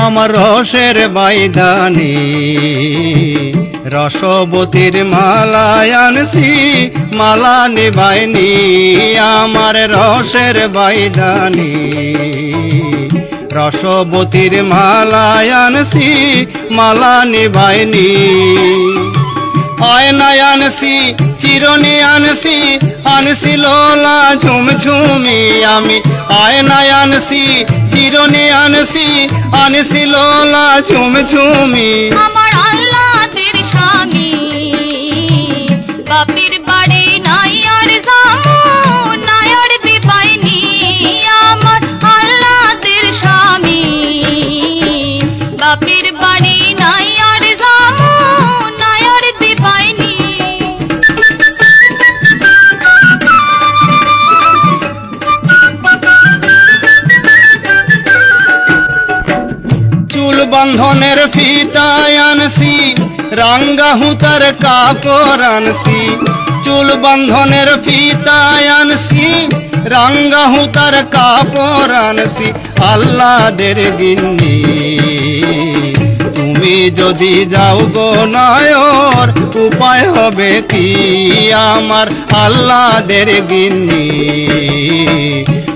আমার রসের বাইদানি রসবতীর মালায় আনছি মালা নিবাইনি আমার রসের বাইদানি রসবতীর মালায় আনছি মালা নিবাইনি আয়নায় আনছি চিরনি আনছি আনছি লোলা ঝুমঝুমি আমি আয়নায় আনছি চিরনি আনছি আনছি লোলা ঝুমঝুমি আমার আল্লাহর স্বামী বাপের বাড়ি নাই আর যামু নাই আর দিবাইনি আমার আল্লাহর স্বামী বাপের বাড়ি নাই আর যামু নাই আর দিবাইনি চুল বন্ধনের ফিতায় আনছি রাঙ্গা হুতার কাপড় আনছি চুল বন্ধনের ফিতায় আনছি রাঙ্গা হুতার কাপড় আনছি আল্লাহদের গিন্নি তুমি যদি যাও গো নায়র উপায় হবে কি আমার আল্লাহদের গিন্নি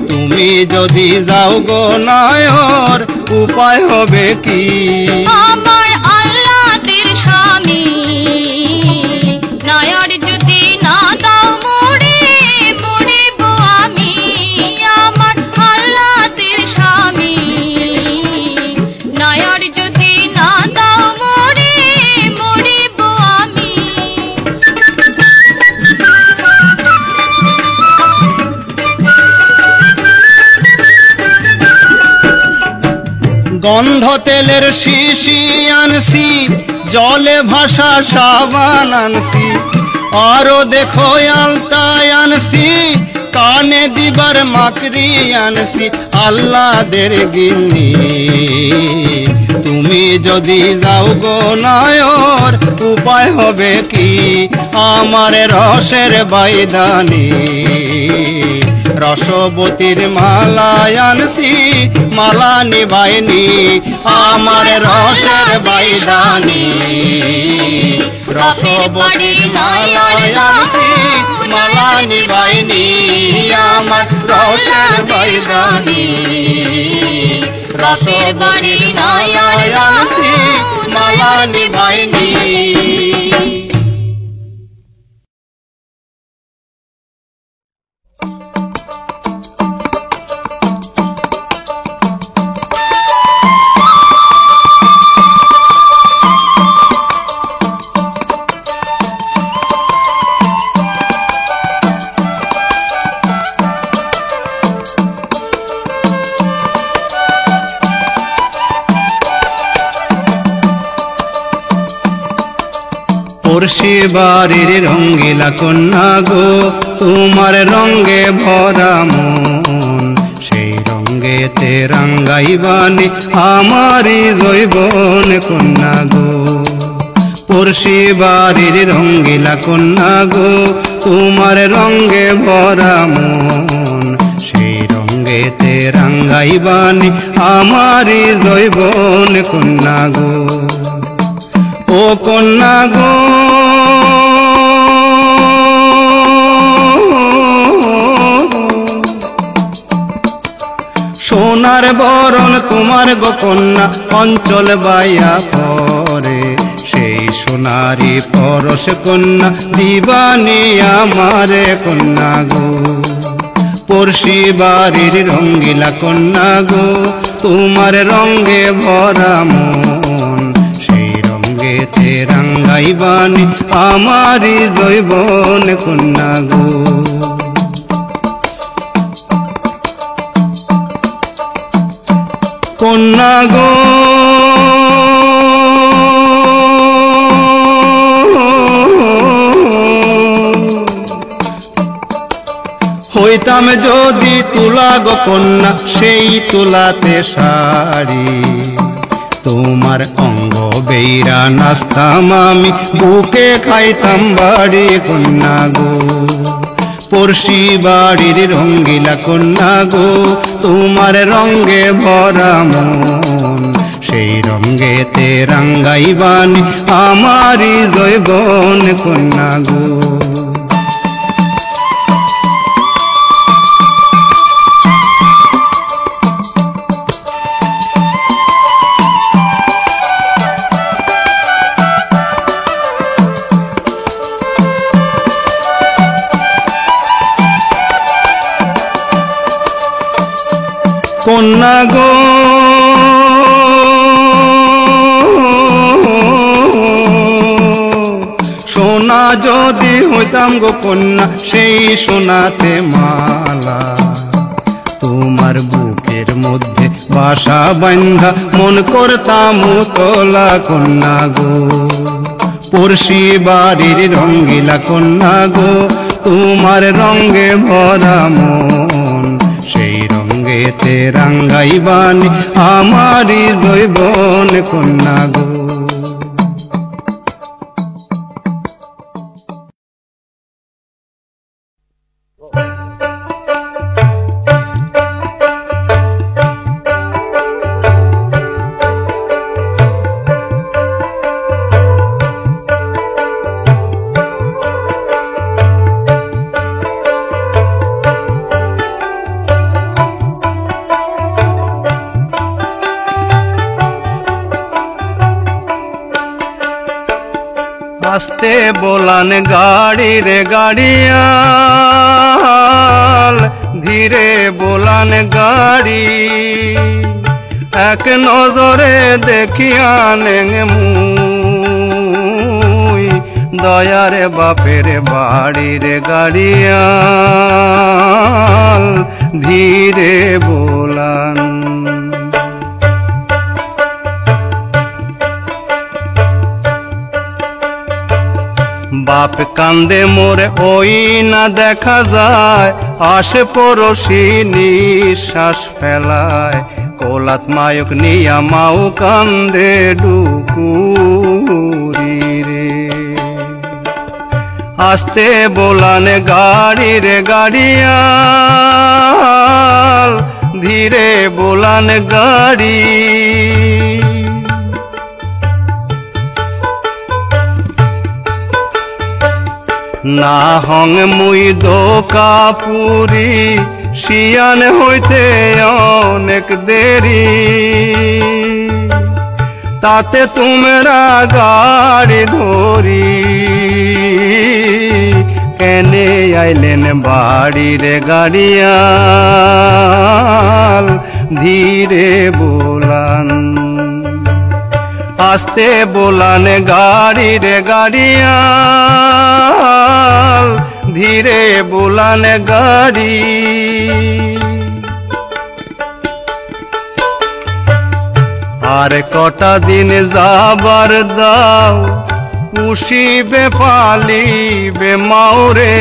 তুমি যদি যাও গো নায়র উপায় হবে কি আমার আল্লাহর স্বামী নায়র যদি না দাও মোরে মরিব আমি আমার আল্লাহর স্বামী নায়র যদি না দাও মোরে মরিব আমি গন্ধ তেলের শিশি আনছি জলে ভাসা সাবান আনছি আরো দেখো আলতায় আনছি কানে দিবার মাকড়ি আনছি আল্লাহদের গিন্নি তুমি যদি যাও গো নায়র উপায় হবে কি আমার রসের বাইদানি রসবতীর মালায় আনছি মালা নিবাইনি আমার রসের বাইদানি রসবতীর মালায় আনছি মালা নিবাইনি আমার রসের বাইদানি রসের বাড়ি নাই আর আনছি মালা নিবাইনি পড়শি বাড়ির রঙ্গিলা কন্যা গো তোমার রঙ্গে ভরা মন সেই রঙ্গেতে রাঙ্গাইবানি আমারি জৈবন কন্যা গো পড়শি বাড়ির রঙ্গিলা কন্যা গো তোমার রঙ্গে ভরা মন সেই রঙ্গেতে রাঙ্গাইবানি আমারি জৈবন কন্যা গো ও কন্যা গো সোনার বরণ তোমার গো কন্যা অঞ্চল বাইয়া পরে সেই সোনারি পরশ কন্যা দিবানি আমারে কন্যা গো পড়শি বাড়ির রঙ্গিলা কন্যা গো তোমার রঙ্গে ভরা মন সেই রঙ্গেতে রাঙ্গাইবানি আমারি জৈবন কন্যা গো কন্যা গো হইতাম যদি তুলা গো কন্যা সেই তুলাতে শাড়ি তোমার অঙ্গ বেইরা নাচতাম আমি বুকে খাইতাম বাড়ি কন্যা গো পড়শি বাড়ির রঙ্গিলা কন্যা গো তোমার রঙ্গে ভরা মন সেই রঙ্গেতে রাঙ্গাইবানি আমারি জৈবন কন্যা গো। কন্যা গো সোনা যদি হইতাম গো কন্যা সেই সোনাতে মালা, তোমার বুকের মধ্যে বাসা বান্ধা মন করতাম তোলা কন্যা গো। পড়শি বাড়ির রঙ্গিলা কন্যা গো, তোমার রঙ্গে ভরা মন, সেই রঙ্গেতে রাঙ্গাইবানি আমারি জৈবন কন্যা গো। আস্তে বোলান গাড়ি রে গাড়িয়াল, ধীরে বোলান গাড়ি, এক নজরে দেখিয়া নেং মুই দয়ারে বাপের বাড়ি রে গাড়িয়াল, ধীরে বোলান। বাপ কান্দে মোরে ওই না দেখা যায়, আসে পড়শি নিঃশ্বাস ফেলায়, কোলাত মায়ক নিয়া মাও কান্দে ডুকুরি রে। আস্তে বোলান গাড়ি রে গাড়িয়াল, ধীরে বোলান গাড়ি, না হং মুই দোকাপুরি, শিয়ান হইতে অনেক দেরি, তাতে তোমরা গাড়ি ধরি, কেনে আইলেন বাড়ি রে গাড়িয়াল, ধীরে বোলান। আস্তে বোলান গাড়ি রে গাড়িয়াল, ধীরে বোলান গাড়ি, আর কটা দিন যাবার দাও, পুষিবে পালিবে মাওরে,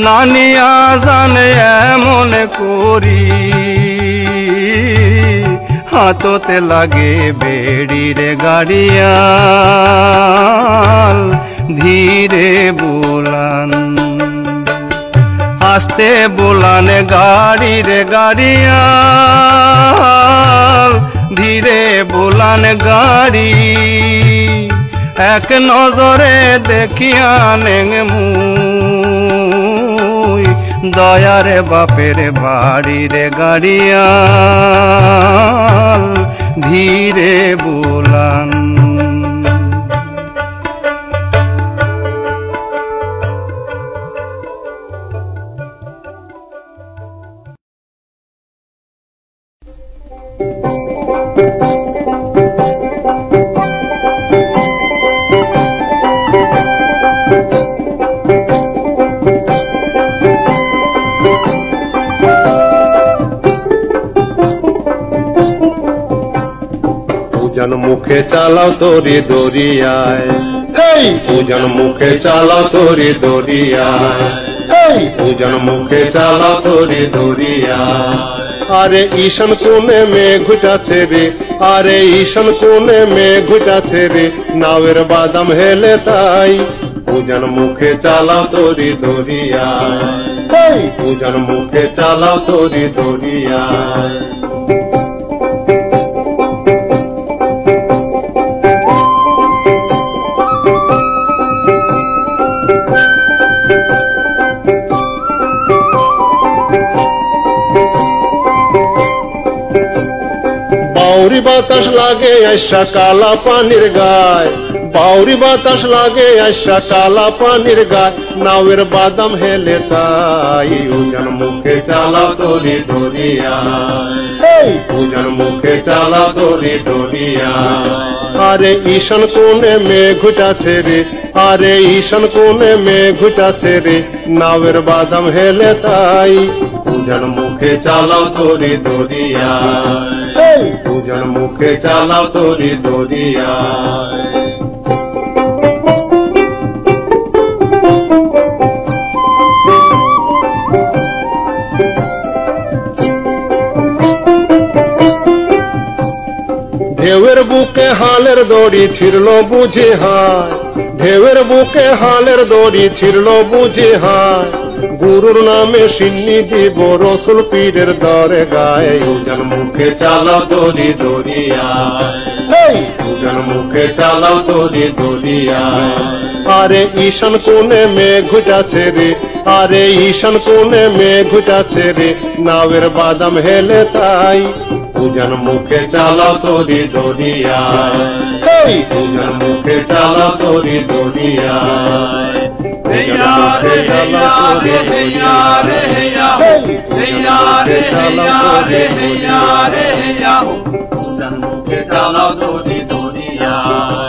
নানিয়া জানে এমন করি, হাততে লাগে বেড়ি রে গাড়িয়াল, ধীরে বোলান। আস্তে বোলান গাড়ি রে গাড়িয়াল, ধীরে বোলান গাড়ি, এক নজরে দেখিয়া নেং মুই দয়ারে বাপের বাড়ি রে গাড়িয়াল, ধীরে বোলান। পূজন মুখে চালাও তোরি দরিয়ায়, এই পূজন মুখে চালাও তোরি দরিয়ায়, এই পূজন মুখে চালাও তোরি দরিয়ায়। আরে ঈশান কোণে মেঘ ঘুটাছে রে, আরে ঈশান কোণে মেঘ ঘুটাছে রে, নাওয়ের বাদাম হেলে তাই, পূজন মুখে চালাও তোরি দরিয়ায়, এই পূজন মুখে চালাও তোরি দরিয়ায়। বাউরি বাতাস লাগে আইসা কালা পানির গায়, বাউরি বাতাস লাগে আইসা কালা পানির গায়, নাওয়ের বাদাম হেলে তাই উজান মুখে চালাও তরি দরিয়ায়, উজান মুখে চালাও তরি দরিয়ায়। আরে ঈশান কোণে মেঘ ঘুটাছে রে, আরে ঈশান কোণে মেঘ ঘুটাছে রে, নাওয়ের বাদাম হেলে তাই উজান মুখে চালাও তরি দরিয়ায়, উজান মুখে চালাও তরি দরিয়ায়। ঢেউয়ের বুকে হালের দড়ি ছিড়ল বুঝি হায়, ঢেউয়ের বুকে হালের দড়ি ছিড়ল বুঝি হায়, গুরুর নামে সিন্নি দিব রসুল পীরের দরে গায়ে, উজান মুখে চালাও তরি দরিয়ায়, উজান মুখে চালাও তরি দরিয়ায়। আরে ঈশান কোণে মেঘ ঘুটাছে রে, আরে ঈশান কোণে মেঘ ঘুটাছে রে, নাওয়ের বাদাম হেলে তাই উজান মুখে চালাও তরি দরিয়ায়, উজান মুখে চালাও তরি দরিয়ায়, উজান মুখে চালাও তরি দরিয়ায়, উজান মুখে চালাও তরি দরিয়ায়।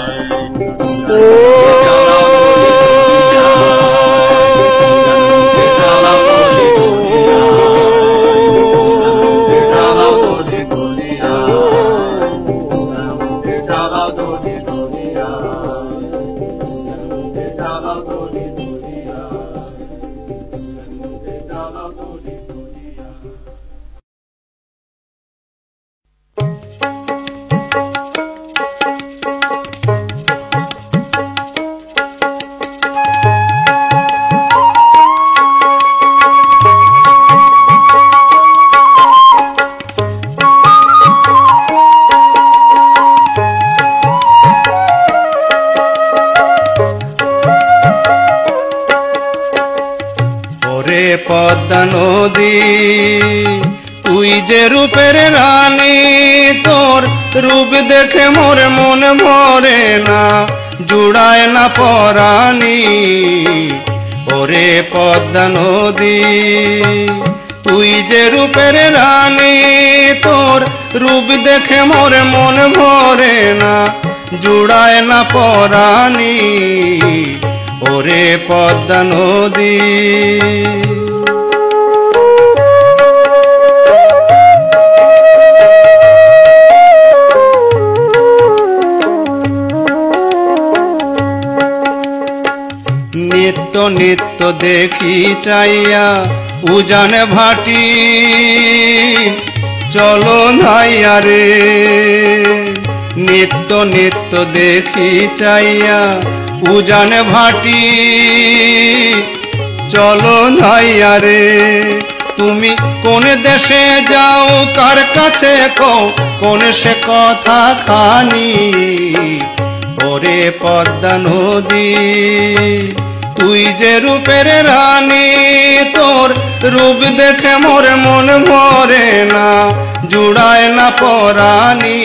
পদ্মা নদী তুই যে রূপের রানী, তোর রূপ দেখে মোর মন ভরে না, জুড়ায় না পরানি। ওরে পদ্মা নদী তুই যে রূপের রানী, তোর রূপ দেখে মোর মন ভরে না, জুড়ায় না পরানি। ওরে পদ্মা নদী নিত্য নিত্য দেখি চাইয়া উজান ভাটি, চলো ধাইয়া রে। নিত্য নিত্য দেখি চাইয়া উজান ভাটি, চলো ধাইয়া রে। তুমি কোন দেশে যাও কার কাছে কও, কোন সে কথা খানি। ওরে পদ্মা নদী তুই যে রূপের রানী, তোর রূপ দেখে মোর মন ভরে না, জুড়ায় না পরানি।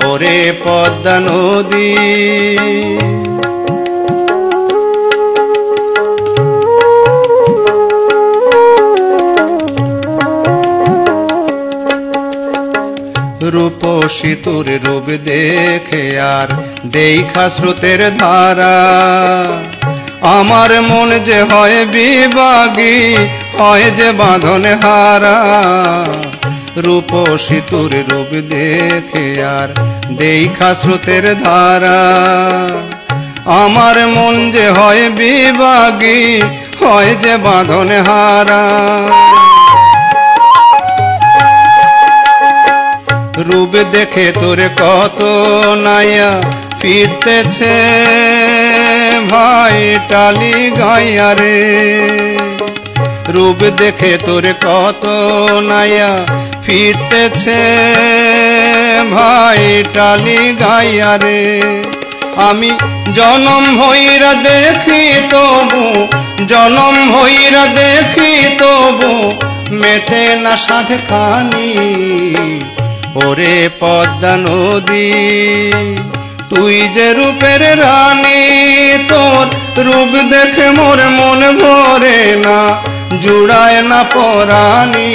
ওরে পদ্মা নদী রূপসী তোর রূপ দেখে আর দেখা স্রোতের ধারা, আমার মন যে হয় বিভাগী, হয় যে বাঁধনে হারা। রূপসী তোর রূপ দেখে আর দেখা স্রোতের ধারা, আমার মন যে হয় বিভাগী, হয় যে বাঁধনে হারা। রূপ দেখে তোর কত নাইয়া ফিরতেছে ভাই টালি গাইয়া রে। রূপ দেখে তোর কত নাইয়া ফিরতেছে ভাই টালি গাইয়া রে। আমি জনম হইরা দেখি তবু, জনম হইরা দেখি তবু মেটে না সাধ খানি। ওরে পদ্মা নদী তুই যে রূপের রানী, তোর রূপ দেখে মোর মন ভরে না, জুড়ায় না পরানি।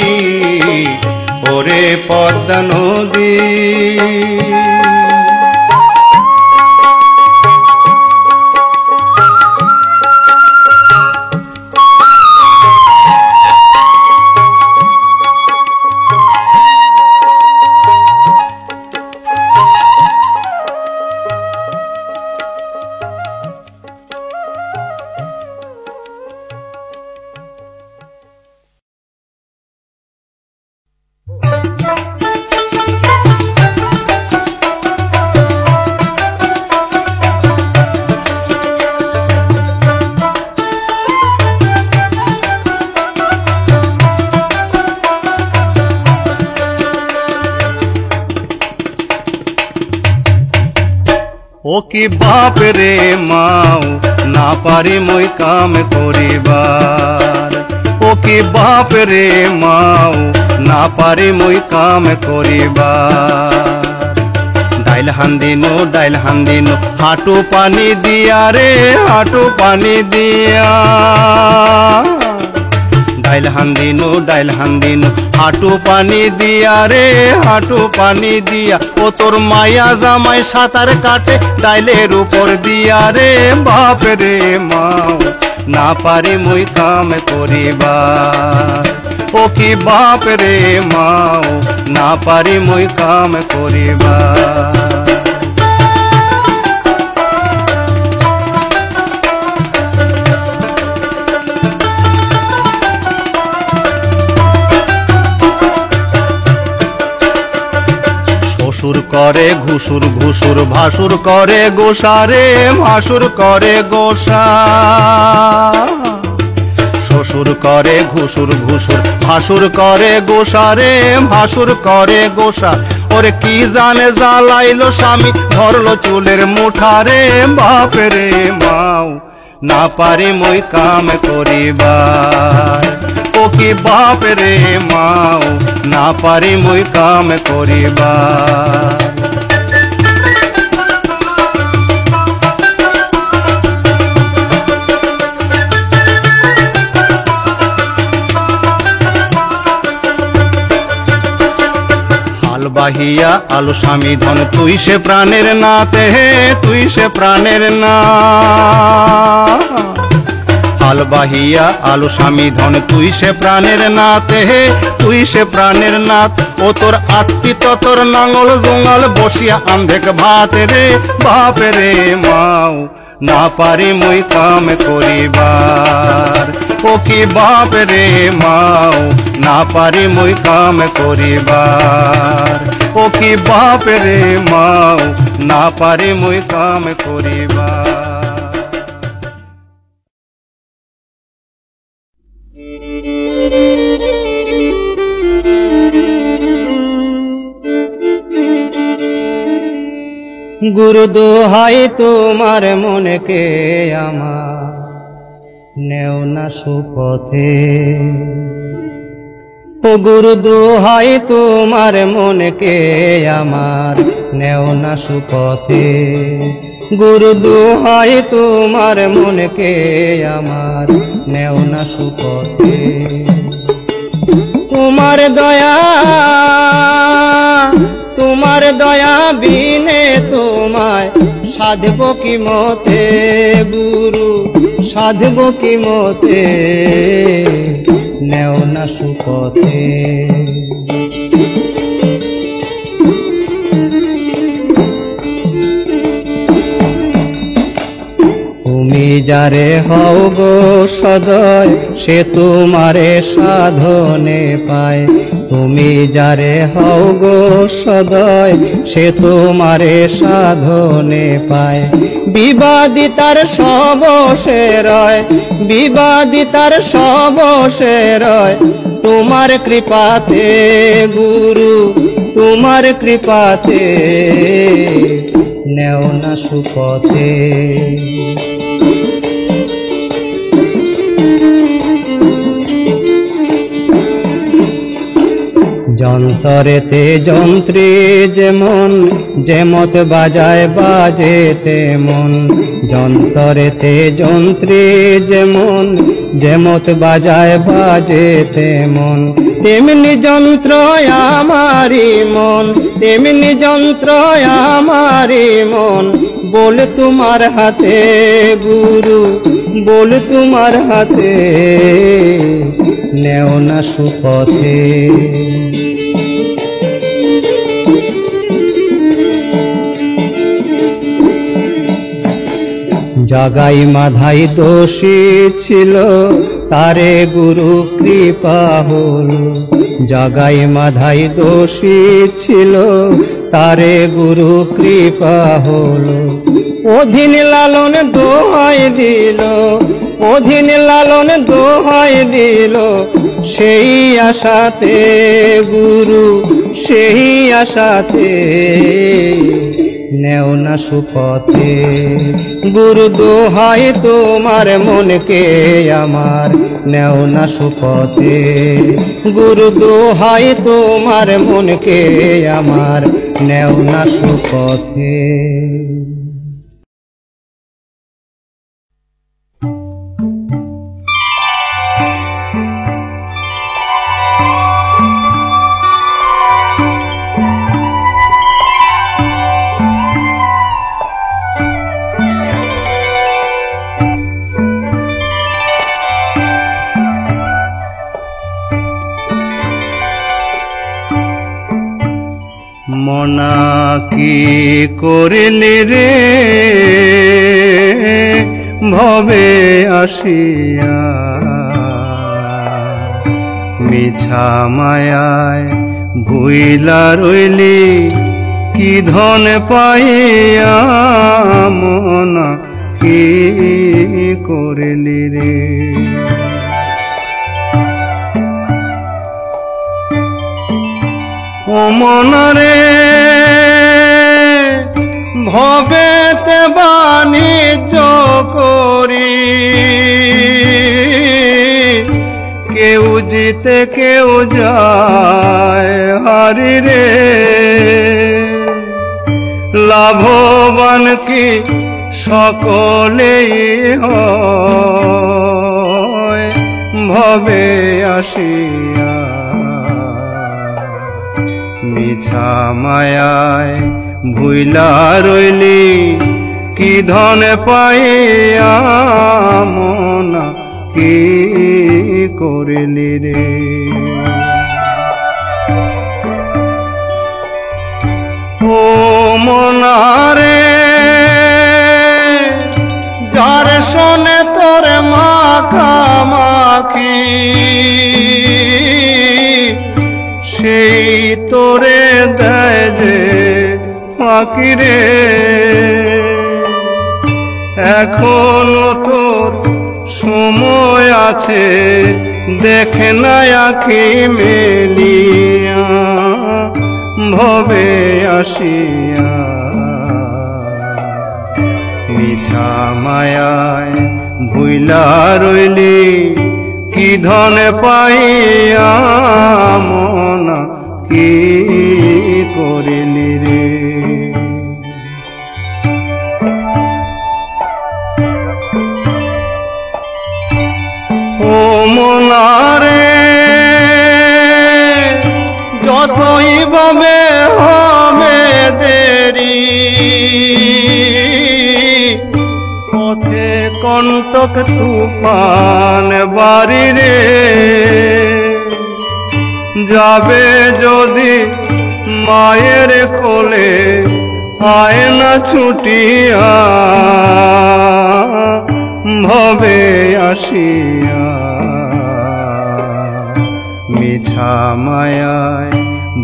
ওরে পদ্মা নদী ও কি বাপ রে মাও না পারি মই কাম করিবার। ও কি বাপ রে মাও না পারি মই কাম করিবার। ডাইল হান্দিনো ডাইল হান্দিনো হাঁটু পানি দিয়া রে, হাঁটু পানি দিয়া। ডাইল হান্দিনো ডাইল হান্দিনো হাঁটু পানি দিয়া রে, হাঁটু পানি দিয়া। ও তোর মায়া জামাই সাঁতার কাটে ডাইলের উপর দিয়া রে। বাপ রে মাও না পারি মই কাম করিবার। ও কি বাপ রে মাও না পারি মই কাম করিবার। শ্বশুর করে ঘুষুর ঘুষুর, ভাসুর করে গোসারে, ভাসুর করে গোসা। শ্বশুর করে ঘুষুর ঘুষুর, ভাসুর করে গোসারে, ভাসুর করে গোসা। ওরে কি জানে জ্বালাইলো স্বামী, ধরলো চুলের মুঠারে। বাপ রে মাও না পারি মই কাম করিবার। ও কি বাপ রে মাও না পারি মই কাম করিবার। হাল বাহিয়া আলু স্বামী ধন তুই সে প্রাণের নাতে, তুই সে প্রাণের না। হাল বাহিয়া আলু স্বামী ধন তুই সে প্রাণের নাতে, তুই সে প্রাণের নাথ। ও তোর আত্মীত তোর নাঙল জোঙাল বসিয়া আন্ধেক ভাত রে। বাপ রে মাও না পারি মই কাম করিবার। ও কি বাপ রে মাও না পারি মই কাম করিবার। ও কি বাপ রে মাও না পারি মই কাম করিবার। গুরু দোহাই তোমার মনকে আমার নেও না সুপথে। ও গুরু দোহাই তোমার মনকে আমার নেও না সুপথে। গুরু দোহাই তোমার মনকে আমার নেও না সুপথে। তোমার দয়া, তোমার দয়া বিনে তোমায় সাধব কি মতে। গুরু সাধব কি মতে, নেও না সুপথে। তুমি যারে হও গো সদয়, সে তোমারে সাধনে পায়। তুমি যারে হও গো সদয়, সে তোমারে সাধনে পায়। বিবাদিতার সবশেরয়, বিবাদিতার সবশেরয় তোমার কৃপাতে গুরু তোমার কৃপাতে নেও না সুপথে। যন্তরেতে যন্ত্রে যেমন যেমত বাজায় বাজে তেমন, যন্তরেতে যন্ত্রে যেমন যেমত বাজায় বাজে তেমন, তেমনি যন্ত্র আমারি মন, তেমনি যন্ত্র আমারি মন। বল তোমার হাতে গুরু বল তোমার হাতে নেও না সুপথে। জাগাই মাধাই দোষী ছিল তারে গুরু কৃপা হল, জাগাই মাধাই দোষী ছিল তারে গুরু কৃপা হল। অধীন লালন দোহাই দিল অধীন লালন দোহাই দিল, সেই আশাতে গুরু সেই আশাতে নেও না সুপথে। গুরু দোহাই তোমার মনকে আমার নেও না সুপথে, গুরু দোহাই তোমার মনকে আমার নেও না সুপথে। মনা কি করিলি রে ভবে আসিয়া, মিছা মায়ায় ভুইলা রইলি কি ধন পাইয়া। মনা কি করিলি রে ও মনরে ভবেতে বাণিজ্য করি, কেউ জিতে কেউ যায় হারি রে। লাভবান কি সকলেই হয় ভবে আসিয়া, মিছা মায়ায় ভুইলা রইলি কি ধন পাইয়া। মনা কি করিলি রে ও মনারে যার শোনে তোর মাখামাখি, সেই তোরে দেয় যে ফাঁকি রে। এখনো তোর সময় আছে দেখে না আখি মেলিয়া, ভবে আসিয়া মিছা মায়ায় ভুইলা রইলি কি ধন পাইয়া। মনা কি করিলি রে ও মনারে যতই ভাবে হবে দেরি, পথে কণ্টক তুফান বাড়ি রে। যাবে যদি মায়ের কোলে আয় না ছুটিয়া, ভবে আসিয়া মিছা মায়ায়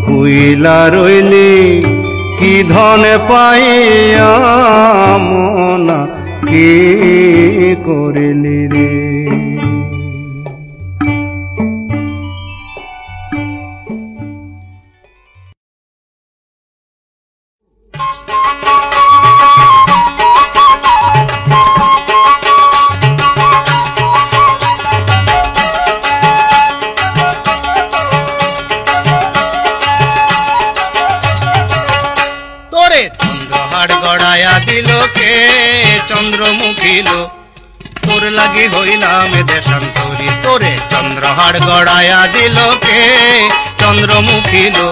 ভুইলা রইলি কি ধন পাইয়া। মনা কি করিলি রে চন্দ্রহাট গড়ায়া দিল কে চন্দ্রমুখী লো তোর লাগি হইলাম দেশান্তরী তোরে চন্দ্রহাট গড়ায়া দিল কে চন্দ্রমুখী লো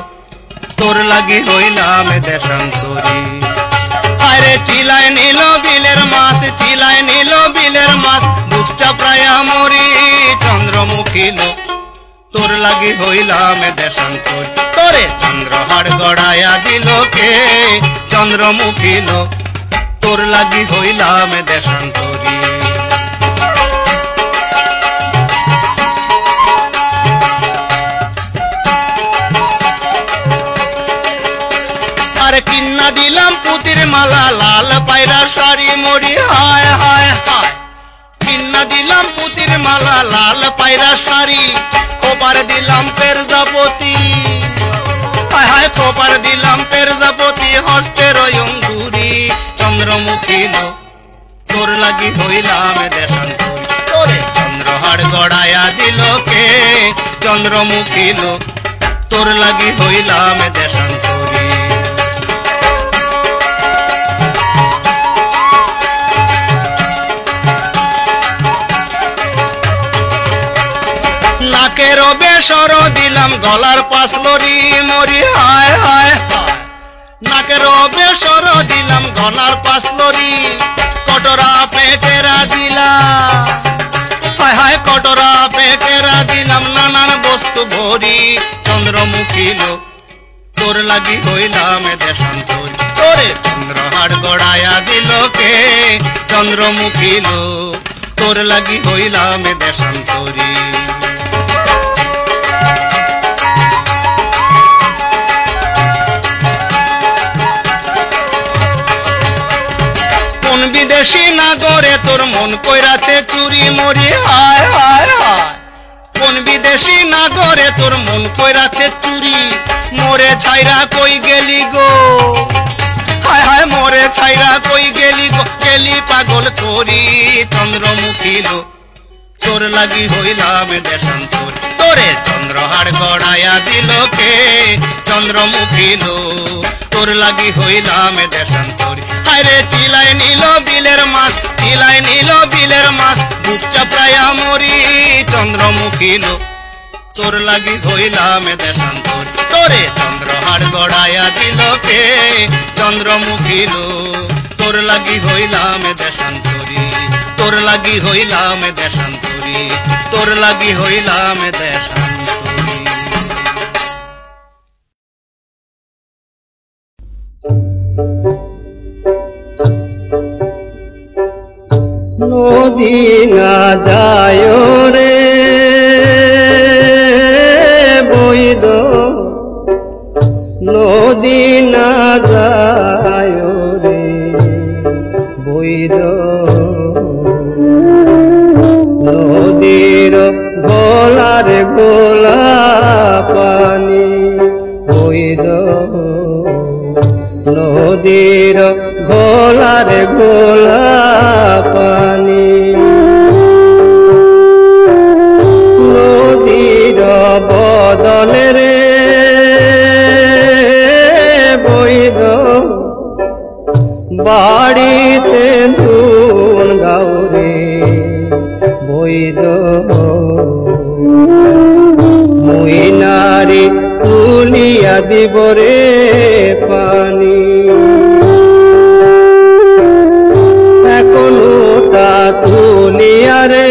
তোর লাগি হইলাম দেশান্তরী আরে চিলায় নিল বিলের মাছ চিলায় নিল বিলের মাছ বুক চাপড়ায়া মরি চন্দ্রমুখী লো তোর লাগি হইলাম দেশান্তরী তোরে চন্দ্রহাট গড়ায়া দিল কে চন্দ্রমুখী লো তোর লাগি হইলাম দেশান্তরী আরে কিন্না দিলাম পুতির মালা লাল পায়রা শাড়ি মরি হায় হায় হায় কিন্না দিলাম পুতির মালা লাল পায়রা শাড়ি কোপার দিলাম পেরজাপতি হায় হায় কোপার দিলাম পেরজাপতি হস্তের অঙ্গুরি চন্দ্রমুখী লো তোর লাগি হইলাম দেশান্তরী তোরে চন্দ্রহাট গড়ায়া দিল কে চন্দ্রমুখী লো তোর লাগি হইলাম দেশান্তরী নাকের বেসর দিলাম গলার পাশলরি মরি হায় হায় হায় নাকের বেসর দিলাম গলার পাশলরি কটরা পেটেরা দিলাম হায় হায় কটরা পেটেরা দিলাম নানান বস্তু ভরি চন্দ্রমুখী লো তোর লাগি হইলাম দেশান্তরী তোরে চন্দ্রহাট গড়ায়া দিল কে চন্দ্রমুখী লো তোর লাগি হইলাম দেশান্তরী কোন বিদেশি নাগরে তোর মন কইরাছে চুরি মরি হায় হায় হায় কোন বিদেশি নাগরে তোর মন কইরাছে চুরি মোরে ছাইরা কই গেলি গো হায় হায় মোরে ছাইরা কই গেলি গো গেলি পাগল করি চন্দ্রমুখী লো তোর লাগি হইলাম দেশান্তরী তোরে চন্দ্রহাট গড়ায়া দিল কে চন্দ্রমুখী লো তোর লাগি হইলাম দেশান্তরী আরে চিলায় নিল বিলের মাছ চিলায় নিল বিলের মাছ বুক চাপড়ায়া মরি চন্দ্রমুখী লো তোর লাগি হইলাম দেশান্তরী তোরে চন্দ্রহাট গড়ায়া দিল কে চন্দ্রমুখী লো তোর লাগি হইলাম দেশান্তরী তোর লাগি হইলাম দেশান্তরী তোর লাগি হইলাম দেশান্তরী নদী না যায় রে বৈদ নদী না যায় রে বৈদ নদীর গোলার গোলা পানি বৈদ নদীর গোলার গোলা পানি নদীর বদলে রে বৈদ বাড়িতে ধুন গাউরে বৈদ মুই নারী তুলিয়া দিব রে পানি এখনোটা তুলিয়া রে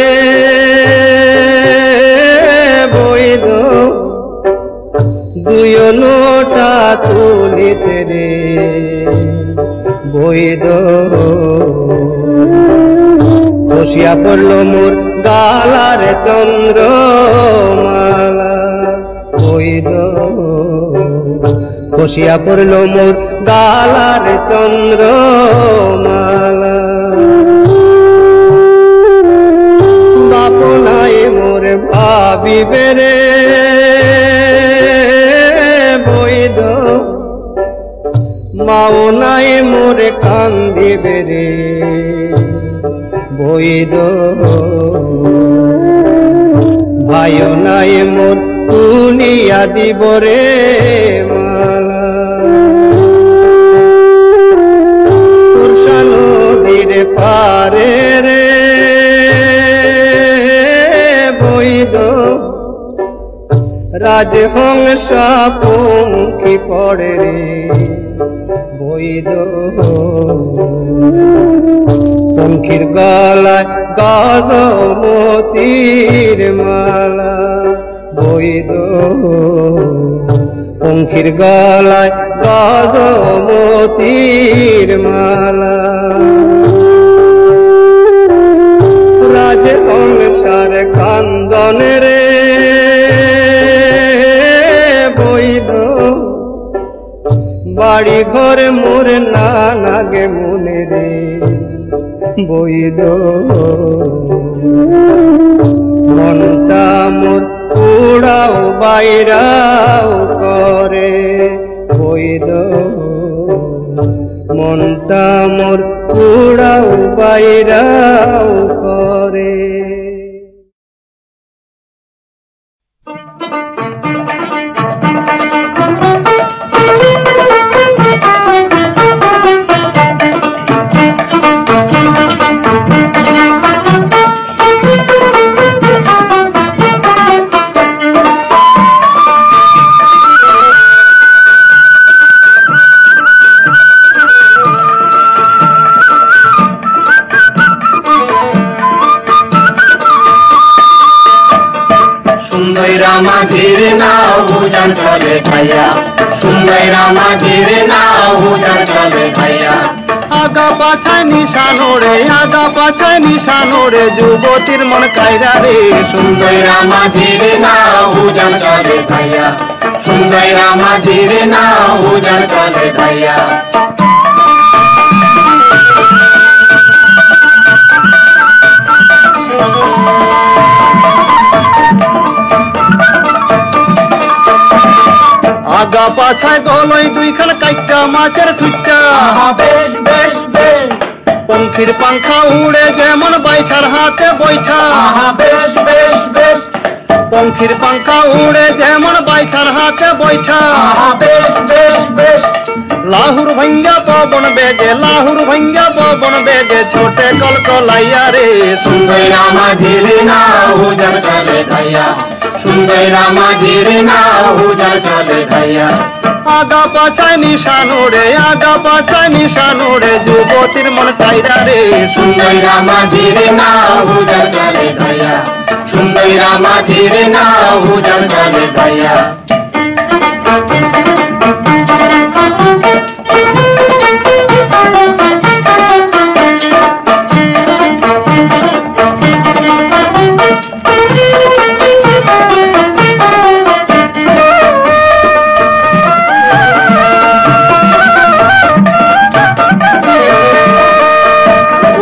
বৈদ দুই নোটা তুলিতে রে বৈদ বসিয়া পড়ল মোর গালার চন্দ্রমালা বৈদ বসিয়া পড়ল মোর গালার চন্দ্রমালা বাপনাই মোর ভাবিবে রে বৈদ মাও নাই নাই মোরে কান্দিবে রে বৈদ ভাইও নাই মোর তুলিয়া দিব রে মালা তুরসা নদীর পারে রে বৈদ রাজহংসা পঙ্খী পড়ে রে বৈদ পঙ্খির গলায় গজমতির মালা বৈদ পঙ্খির গলায় গজমতির মালা রাজহংসার কান্দন রে বৈদ বাড়ি ঘরে মোর না লাগে মনে রে বৈদ মনটা মোর উড়াও বাইরাও করে বৈদ মনটা মোর উড়াও বাইরাও করে মাঝির নাও উজান চলে ভাইয়া সুন্দর মাঝির নাও উজান চলে ভাইয়া আগা পাছায় নিশানো রে যুবতীর মন কায়রা রে সুন্দর মাঝির নাও উজান চলে ভাইয়া সুন্দর মাঝির নাও উজান চলে ভাইয়া আগা পাছায় গলই দুইখান কাইটা মাছের টুইটা বেশ বেশ বেশ পঙ্খির পাংখা উড়ে যেমন বাইছার হাতে বৈঠা বেশ বেশ বেশ পঙ্খির পাংখা উড়ে যেমন বাইছার হাতে বৈঠা বেশ বেশ বেশ লাহুর ভাঙ্গা পবন বেগে ছোটে কলকলাইয়া রে সুন্দর মাঝির নাও উজান চলে ভাইয়া সুন্দর মাঝির নাও উজান চলে ভাইয়া আগা পাছায় নিশানো রে যুবতীর মন কায়রা রে সুন্দর মাঝির নাও উজান চলে ভাইয়া সুন্দর মাঝির নাও উজান চলে ভাইয়া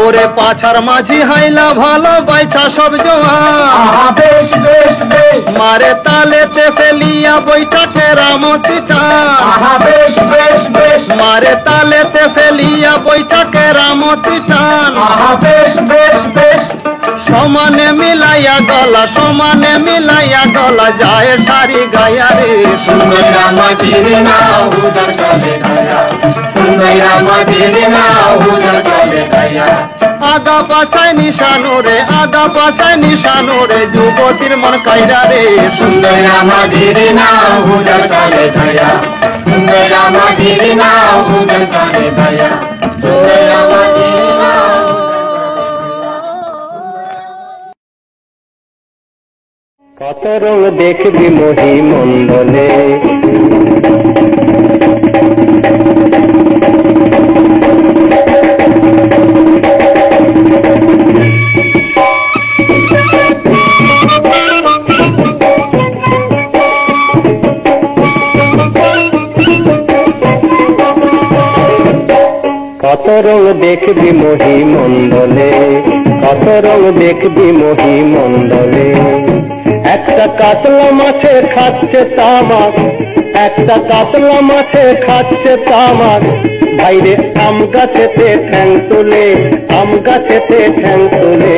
ওরে পাছার মাঝি হাইলা ভালো বাইছা সব জোয়া বেশ বেশ বেশ মারে তালেতে ফেলিয়া বৈঠা কেরামতি টান বেশ বেশ বেশ মারে তালেতে ফেলিয়া বৈঠা কেরামতি টান বেশ বেশ বেশ সমানে মিলাইয়া গলা যায় সারি গায়া রে সুন্দর মাঝির নাও উজান চলে ভাইয়া সুন্দর মাঝির নাও উজান চলে ভাইয়া আগা পাছায় নিশানো রে যুবতীর মন কায়রা রে সুন্দর মাঝির নাও উজান চলে ভাইয়া সুন্দর মাঝির নাও উজান চলে ভাইয়া সুন্দর মাঝির নাও কত রং দেখবি মহি মন্ডলে কত রং দেখবি মহি মন্ডলে কত রং দেখবি মহি মন্ডলে একটা কাতলা মাছে খাচ্ছে তামাক একটা কাতলা মাছে খাচ্ছে তামাক, ভাইরে আম গাছেতে ঠ্যাং তুলে, আম গাছেতে ঠ্যাং তুলে।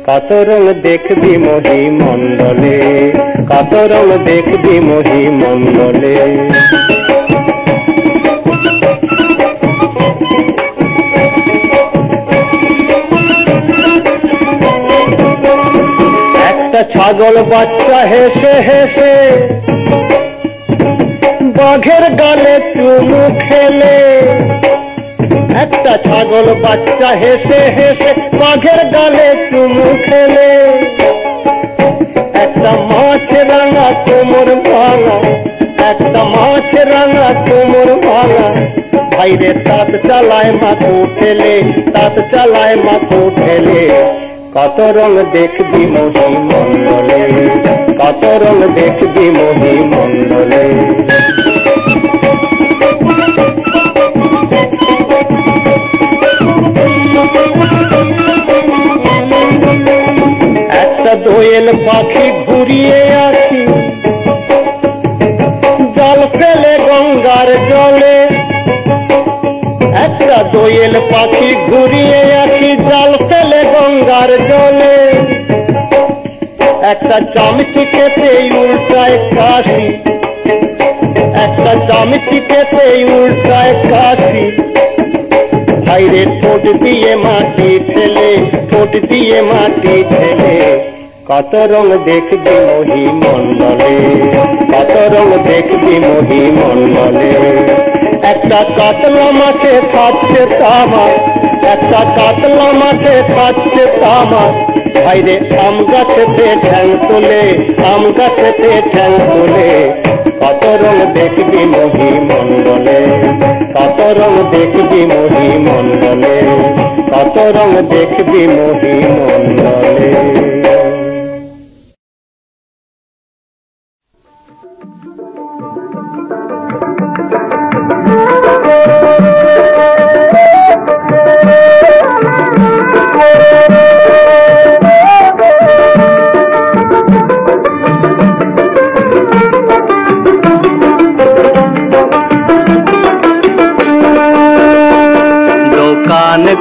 কত রং দেখবি মহি মণ্ডলে, কত রং দেখবি মহি মণ্ডলে। একটা ছাগল বাচ্চা হেসে হেসে বাঘের গালে চুমু খেলে, একটা ছাগল বাচ্চা হেসে হেসে বাঘের গালে চুমু খেলে। একটা মাছ রাঙা কোমর ভাঙা, একটা মাছ রাঙা কোমর ভাঙা, ভাইরে তাঁত চালায় মাথু ঠেলে, তাঁত চালায় মাথু ঠেলে। কত রং দেখবি মহি মণ্ডলে, কত রং দেখবি মহি মণ্ডলে। একটা দোয়েল পাখি ঘুরিয়ে আছি, জাল ফেলে গঙ্গার জলে। একটা দোয়েল পাখি ঘুরিয়ে আছি, জাল ফেলে গঙ্গার জলে। একটা চামচি খেতে উল্টায় কাশি, একটা চামচি খেতে উল্টায় কাশি, ভাইরে ঠোঁট দিয়ে মাটি ঠেলে, ঠোঁট দিয়ে মাটি ঠেলে। কত রং দেখবি মহি মণ্ডলে, কত রং দেখবি মহি মণ্ডলে। একটা কাতলা মাছে খাচ্ছে তামাক, একটা কাতলা মাছে খাচ্ছে তামাক, ভাইরে আম গাছেতে ঠ্যাং তোলে, আম গাছেতে ঠ্যাং তোলে। কত রং দেখবি মহি মণ্ডলে, কত রং দেখবি মহি মণ্ডলে, কত রং দেখবি মহি মণ্ডলে।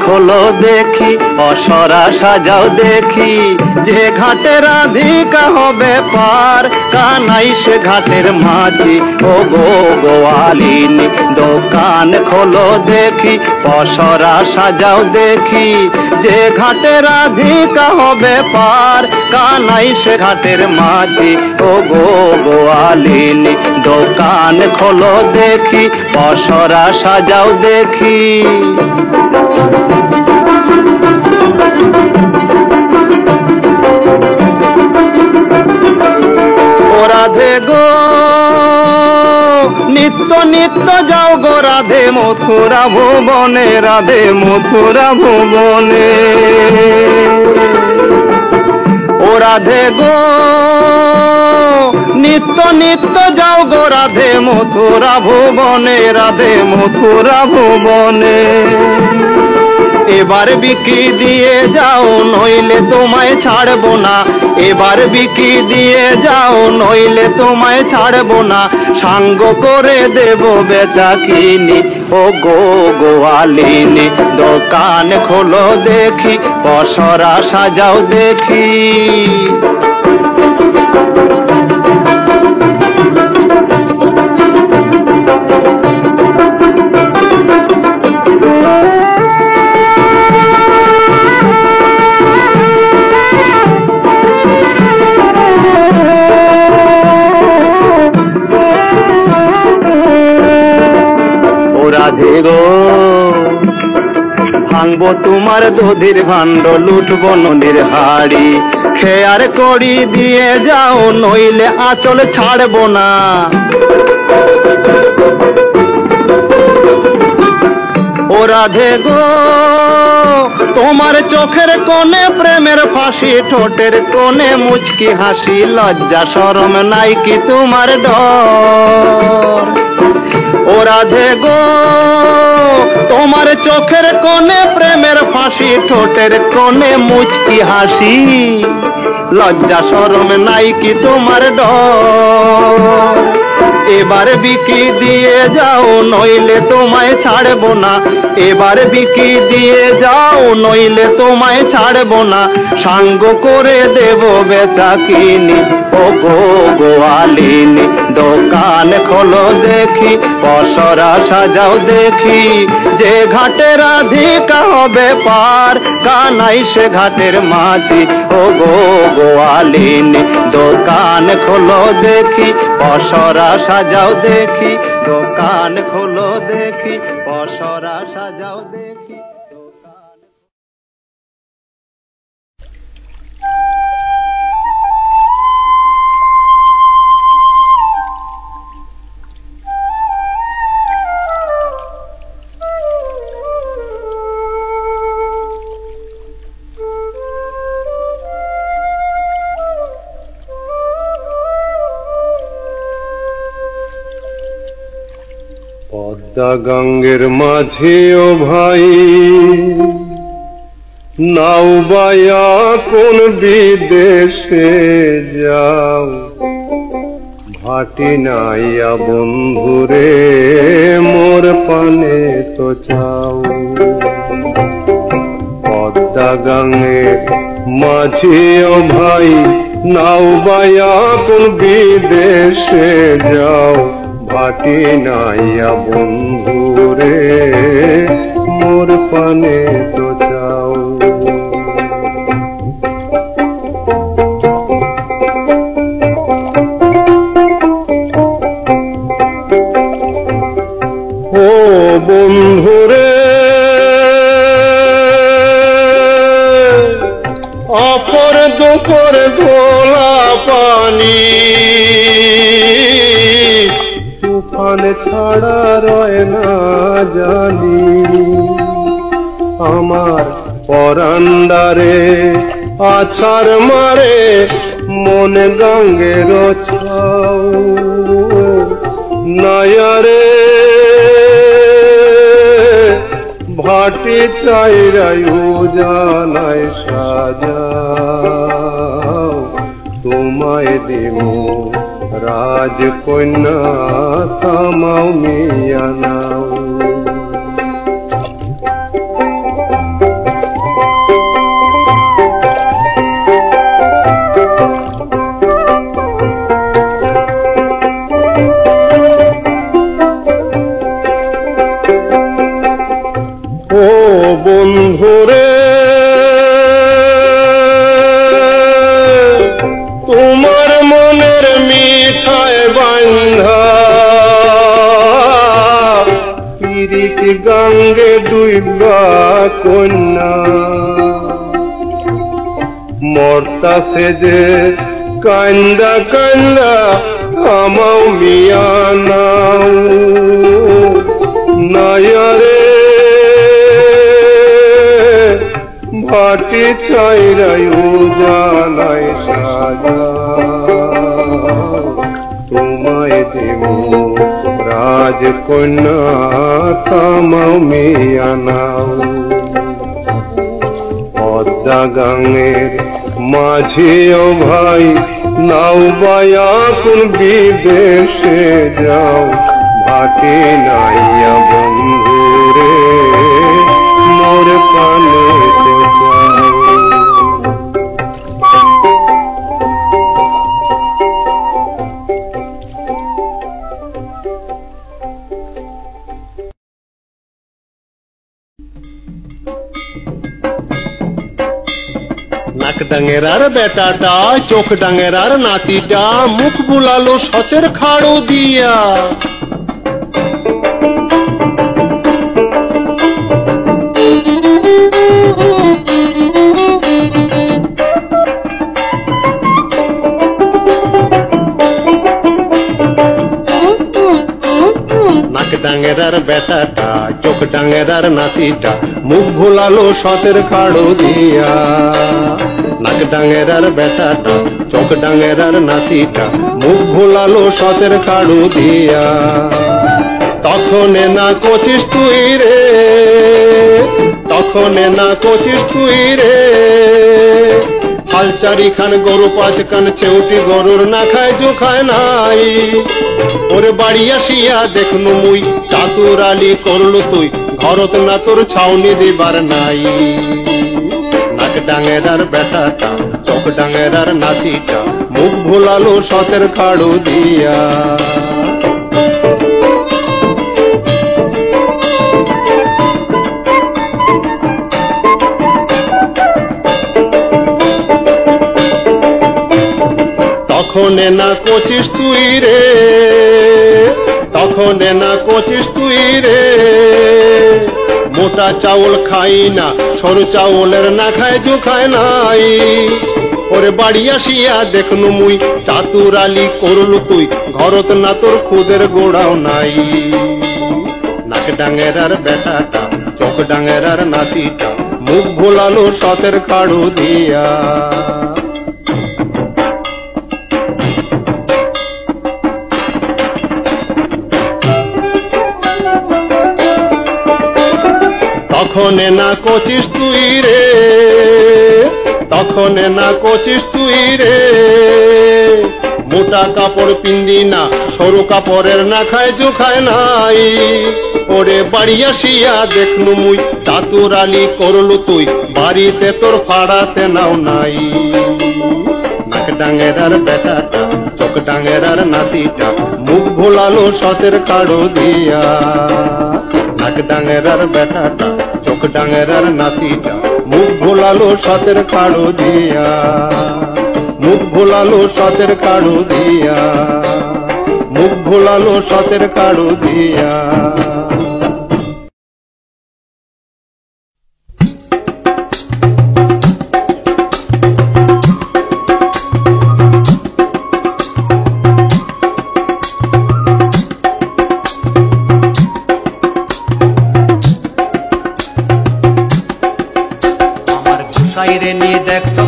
খোলো দেখি, অসরা সাজাও দেখি, যে ঘাটে রাধিকা হবে পার, কানাই সে ঘাটের মাঝি ও গো গোয়ালিনী। দোকান খোলো দেখি, অসরা সাজাও দেখি, যে ঘাটে রাধিকা হবে পার, কানাই সে ঘাটের মাঝি ও গো গোয়ালিনী। দোকান খোলো দেখি, অসরা সাজাও দেখি। ও রাধে গো নিত্য নিত্য যাও গো রাধে মথুরা ভুবনে, রাধে মথুরা ভুবনে। ও রাধে গো নিত্য নিত্য যাও গো রাধে মথুরা ভুবনে, রাধে মথুরা ভুবনে। এবার বিকি দিয়ে যাও নইলে তোমায় ছাড়বো না, এবার বিকি দিয়ে যাও নইলে তোমায় ছাড়বো না, সাঙ্গ করে দেব বেচাকিনি ও গো গোয়ালিনী। দোকান খোলো দেখি, পসরা সাজাও দেখি। রাধে গো ভাঙবো তোমার দধির ভাণ্ড, লুটবো নদীর হাড়ি, খেয়ার করি দিয়ে যাও নইলে আঁচল ছাড়বো না। ও রাধে গো তোমার চোখের কোণে প্রেমের ফাঁসি, ঠোঁটের কোণে মুচকি হাসি, লজ্জা শরম নাই কি তোমার ডর। ও রাধে গো তোমার চোখের কোণে প্রেমের ফাঁসি, ঠোঁটের কোণে মুচকি হাসি, লজ্জা শরম নাই কি তোমার ডর। এবার বিকি দিয়ে যাও নইলে তোমায় ছাড়বো না, এবার বিকি দিয়ে যাও নইলে তোমায় ছাড়বো না, সাঙ্গ করে দেব বেচা কিনি। ও গো গোয়ালিনী দোকান খোলো দেখি, পসরা সাজাও দেখি, যে ঘাটে রাধিকা হবে পার, কানাই সে ঘাটের মাঝি। ও গো গোয়ালিনী দোকান খোলো দেখি, পসরা সাজাও দেখি, দোকান খোলো দেখি, পসরা সাজাও দেখি। পদ্মা গঙ্গের মাঝে ও ভাই নাও বায়া কোন বিদেশে যাও, ভাটি নাইয়া বন্ধুরে মোর পানে তো চাও। পদ্মা গঙ্গের মাঝে ও ভাই নাও বায়া কোন বিদেশে যাও, ভাটি নাইয়া বন্ধুরে মোর পানে তো চাও। ও বন্ধুরে অপর দুপুর ধোলা পানি, তুফান ছাড়া রয় না জানি, আমার পরান্ডারে আছার মারে মন গঙ্গের ছাও। নয়ারে ভাটি চাইরায়ু জানায় সাজাও, তোমায় দিমু রাজকন্যা থামাও মিয়া নাও। ও বন্ধুরে তোমার মনের মিঠায় বান্ধা, পিরিত গঙ্গে ডুইবা কন্যা, মর্তা সেজে কান্দা কান্দা থামাও মিয়া নাও। নয়ারে ভাটি চাইরায়ু জানায় সাজাও, তোমায় দিমু রাজকন্যা থামাও মিয়া নাও। পদ্মা গঙ্গের মাঝে ও ভাই নাও বায়া কোন বিদেশে যাও, ভাটি নাইয়া বন্ধুরে মোর পানে তো যাও। নাক ডাঙের আর বেটাটা, চোখ ডাঙের আর নাতিটা, মুখ বুলালো সচের খাড়ো দিয়া। নাক ডাঙের আর বেটাটা, চোখ ডাঙের আর নাতিটা, মুখ ভোলালো সতের খাড়ো দিয়া। নাক ডাঙের আর বেটাটা, চোখ ডাঙের আর নাতিটা, মুখ ভোলালো সতের খাড়ো দিয়া। তখনে না কচিস তুই রে, তখনে না কচিস তুই রে, হালচারি খান গরু 5 কান চেউটি গরুর না খায় জু খায় নাই ওরে বাড়ি আসিয়া দেখনু মুই চাতুর আলী করলু তুই ঘরত না তোর ছাউনি দিবার নাই নাক ডাঙের আর বেটাটা চোখ ডাঙের আর নাতিটা মুখ ভোলালো সতের খাড়ু দিয়া তখনে না কচিস তুই রে তখনে না কচিস তুই রে মোটা চাউল খাই না সরু চাউলের না খায় জু খায় নাই ওরে বাড়ি আসিয়া দেখনু মুই চাতুর আলী করলু তুই ঘরত না তোর খুদের গোড়াও নাই নাক ডাঙের আর বেটাটা চোখ ডাঙের আর নাতিটা মুখ ভোলালো সতের খাড়ু দিয়া তখনে না কচিস তুই রে তখনে না কচিস তুই রে মোটা কাপড় পিন্দি না সরু কাপড়ের না খায় জু খায় নাই ওরে বাড়ি আসিয়া দেখনু মুই চাতুর আলী করলু তুই বাড়িতে তোর ফাড়াতে নাও নাই নাক ডাঙের আর বেটাটা চোখ ডাঙের আর নাতিটা মুখ ভোলালো সতের কাড়ো দিয়া নাক ডাঙের আর বেটাটা চোখ ডাঙের আর নাতিটা মুখ ভোলালো সতের কাড়ো দিয়া মুখ ভোলালো সতের কাড়ো দিয়া মুখ ভোলালো সতের কাড়ো দিয়া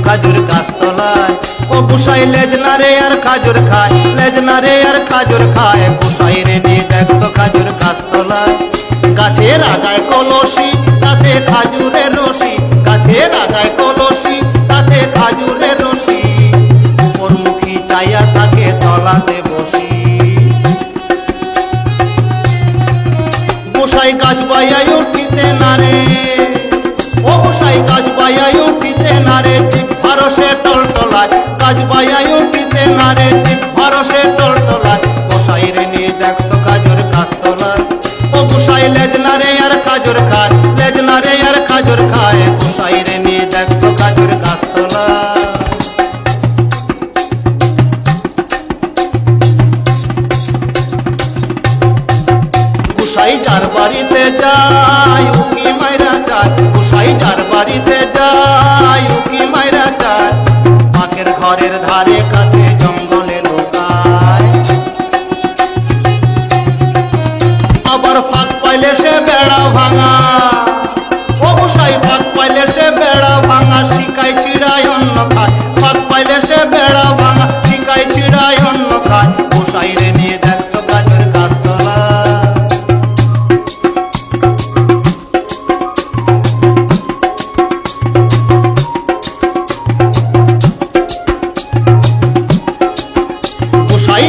খাজুর গাছ তলায় ও গুসাই লেজ না রে আর খাজুর খায় লেজ না রে আর খাজুর খায় গুসাই রে নিয়ে দেখছো খাজুর গাছ তলায় গাছের আগায় কলসি তাতে খাজুরের রশি গাছের আগায় কলসি তাতে খাজুরের রশি উপরমুখী চাইয়া থাকে তলাতে বসি গুসাই গাছ বাইয়াই উঠিতে না রে ও গুসাই গাছ বাইয়াই উঠিতে না রে ভরসে টলটলায় গাছ বাইয়াই উঠিতে না রে ভরসে টলটলায় গোসাই রে নিয়ে দেখছো খাজুর গাছ তলায় ও গোসাই লেজ না রে আর খাজুর খায় লেজ না রে আর খাজুর খায় গোসাই রে নিয়ে দেখছো খাজুর গাছ তলায় গোসাই যার বাড়িতে যায় উকি মাইরা যায় গোসাই যার বাড়িতে যায় উকি মাইরা যায় পাকের ঘরের ধারে কাছে জঙ্গলে লোকায় আবার ফাঁক পাইলে সে বেড়া ভাঙা ও গোসাই ফাঁক পাইলে সে বেড়া ভাঙা শিকায় ছিড়ায় অন্য খায় ফাঁক পাইলে সে বেড়া ভাঙা শিকায় ছিড়ায় অন্য খায় গোসাই রে নিয়ে দেখছো গাছের গাছ তলায়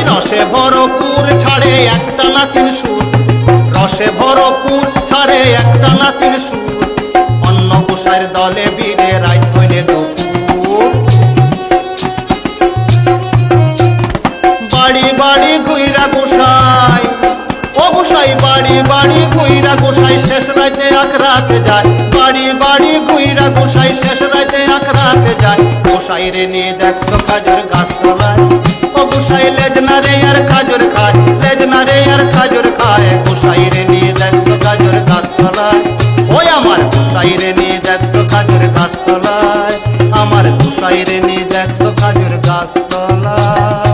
রসে ভরপুর ছাড়ে একটা নাতির সুর রসে ভরপুর ছাড়ে একটা নাতির সুর অন্য গোসাইয়ের দলে বীরে রাত হইলে দুপুর বাড়ি বাড়ি ঘুইরা গোসাই ও গোসাই বাড়ি বাড়ি ঘুইরা গোসাই শেষ রাতে এক রাতে যায় বাড়ি বাড়ি ঘুইরা গোসাই শেষ রাতে এক রাতে যায় গোসাই রে নিয়ে দেখছো খাজুর গাছ তলায় ও গোসাই লেজ না রে আর খাজুর খায় লেজ না রে আর খাজুর খায় গোসাই রে নিয়ে দেখছো খাজুর গাছ তলায় ওই আমার গোসাই রে নিয়ে দেখছো খাজুর গাছ তলায় আমার গোসাই রে নিয়ে দেখছো খাজুর গাছ তলায়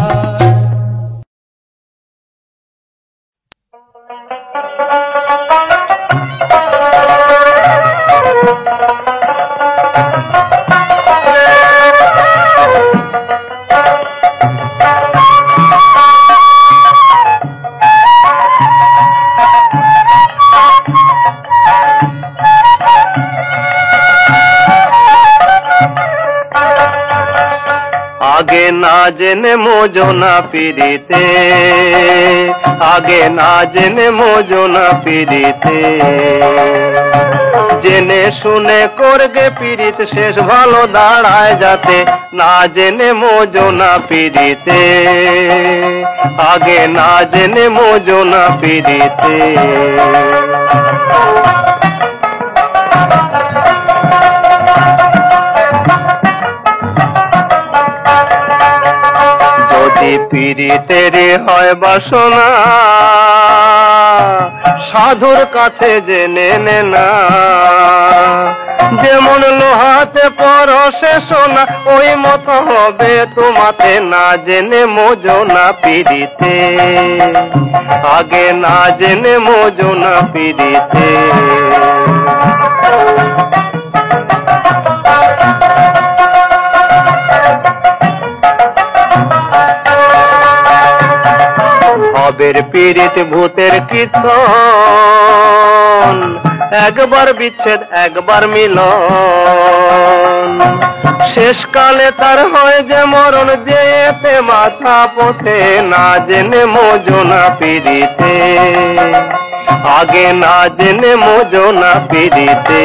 আগে না জেনে মোজনা পিরিতে, আগে না জেনে মোজনা পিরিতে, জেনে শুনে করগে পিরিত শেষ ভালো দাঁড়ায় যাতে, না জেনে মোজনা পিরিতে, আগে না জেনে মোজনা পিরিতে। যদি পিরিতের হয় বাসনা, সাধুর কাছে জেনে নে না, যেমন লোহাতে পরশে সোনা ওই মতো হবে তোমাতে, না জেনে মোজনা পিরিতে, আগে না জেনে মোজনা পিরিতে। ভবের পীড়িত ভূতের কীর্তন, একবার বিচ্ছেদ একবার মিলন, শেষকালে তার হয় যে মরণ, যেতে মাথা পথে, না জেনে মোজনা পিরিতে, আগে না জেনে মোজনা পিরিতে।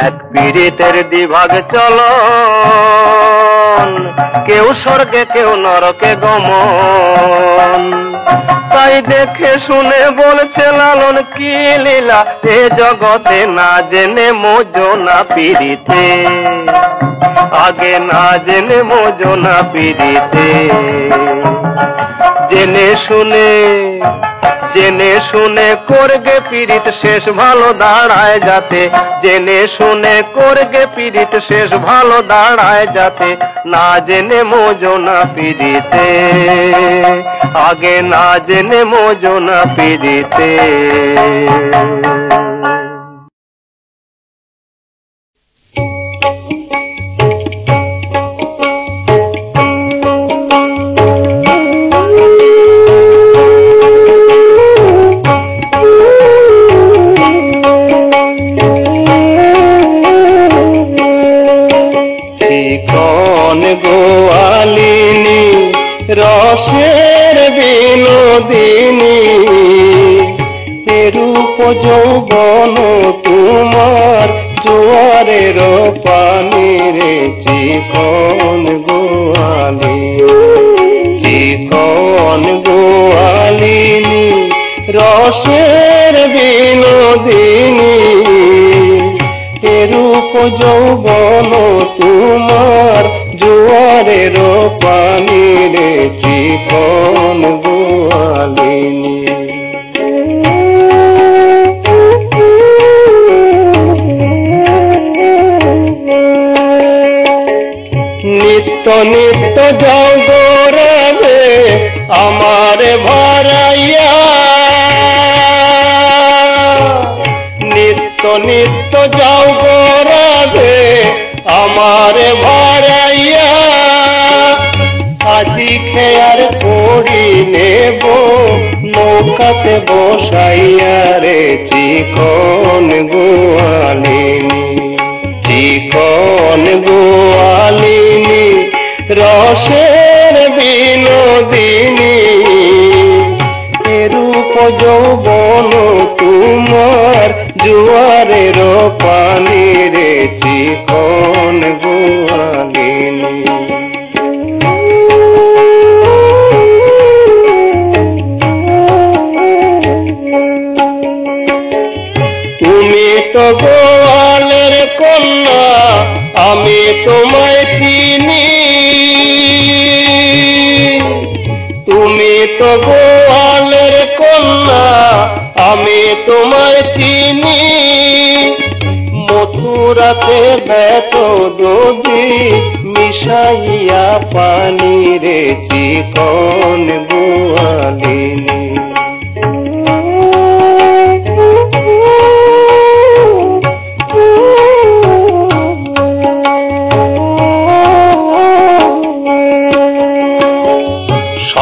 এক পীড়িতের দ্বিভাগ চলন, কেউ স্বর্গে কেউ নরকে গমন, তাই দেখে শুনে বলছে লালন কি লীলা এ জগতে, না জেনে মোজনা পিরিতে, আগে না জেনে মোজনা পিরিতে। জেনে শুনে, জেনে শুনে করগে পীড়িত শেষ ভালো দাঁড়ায় যাতে, জেনে শুনে করগে পীড়িত শেষ ভালো দাঁড়ায় যাতে, না জেনে মোজনা পিরিতে, আগে না জেনে মোজনা পিরিতে। গোয়ালিনী রসের বিনোদিনী, রূপ যৌবন তোমার জোয়ারের পানি রে, চিকন গোয়ালিনী, চিকন গোয়ালিনী রসের বিনোদিনী, রূপ যৌবন তোমার জোয়ারের পানি রে, চিকন গোয়ালিনী। নিত্য নিত্য যাও গোরাবে আমার ভারাইয়া, নিত্য নিত্য যাও গোরাবে আমার ভারাইয়া, আজি খেয়ার করি নেব নৌকাতে বসাইয়া রে, চিকন গোয়ালিনী, চিকন গোয়ালিনী রসের বিনোদিনী, রূপ যৌবন তোমার জোয়ারের পানি রে, চিকন গোয়ালিনী। তুমি তো গোয়ালের কন্যা আমি তোমায় চিনি, তুমি তো গোয়ালের কন্যা আমি তোমায় চিনি, মথুরাতে বেত দধি মিশাইয়া পানি রে, চিকন গোয়ালিনী।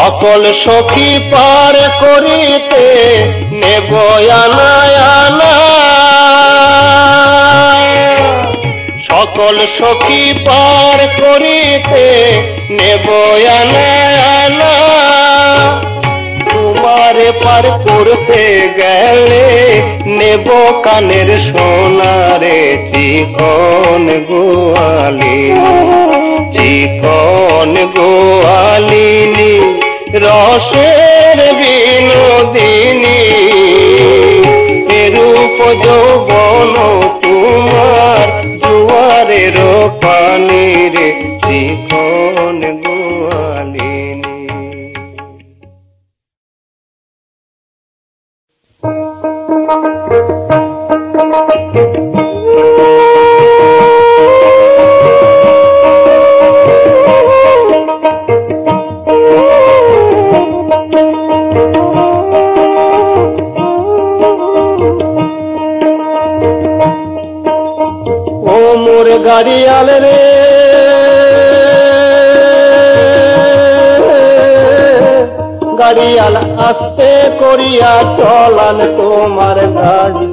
সকল সখী পার করিতে নেব আনা আনা, সকল সখী পার করিতে নেব আনা আনা। তোমারে পার করতে গেলে নেব কানের সোনারে চিকন গোয়ালিনী, চিকন গোয়ালিনী রসের বিনোদিনী। রূপ যৌবন তোমার জোয়ারের পানি রে চিকন গোয়ালিনী। ও মোর গাড়িয়াল রে, গাড়িয়াল আস্তে করিয়া চলান তোমার গাড়ি,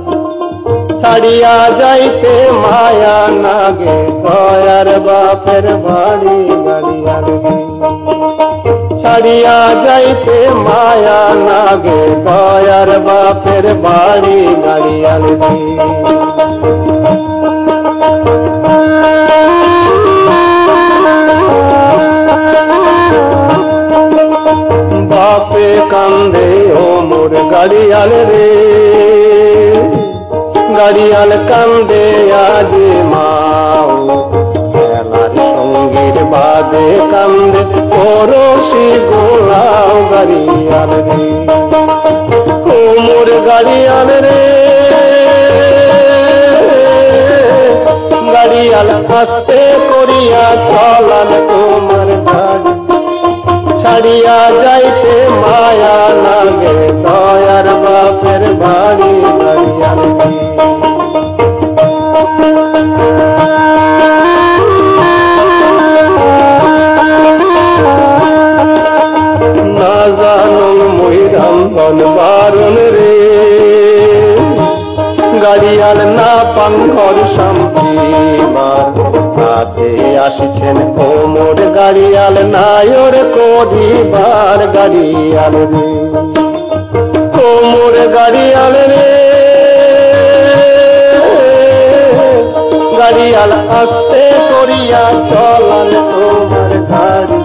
ছাড়িয়া যাইতে মায়া নাগে দয়ার বাপের বাড়ি। গাড়িয়াল ছাড়িয়া যাইতে মায়া নাগে দয়ার বাপের বাড়ি। গাড়িয়াল বাপে কান্দে ও মোর গাড়িয়াল রে, গাড়িয়াল কান্দে আজ মাও, খেলার সঙ্গীর বাদে কান্দে পড়শি গোলাও। গাড়িয়াল রে ও মোর গাড়িয়াল রে, গাড়িয়াল আস্তে করিয়া চলান তোমার গাড়ি, ছাড়িয়া যাইতে মায়া লাগে দয়ার বাপের বাড়ি। গাড়িয়াল না জানো মহিরাম বারণ রে, গাড়িয়াল না পান ঘর শান্তিবার, হাতে আসছেন ও মোর গাড়িয়াল নায়র করিবার। গাড়িয়াল রে ও মোর গাড়িয়াল রে, গাড়িয়াল আস্তে করিয়া চলান তোমার গাড়ি,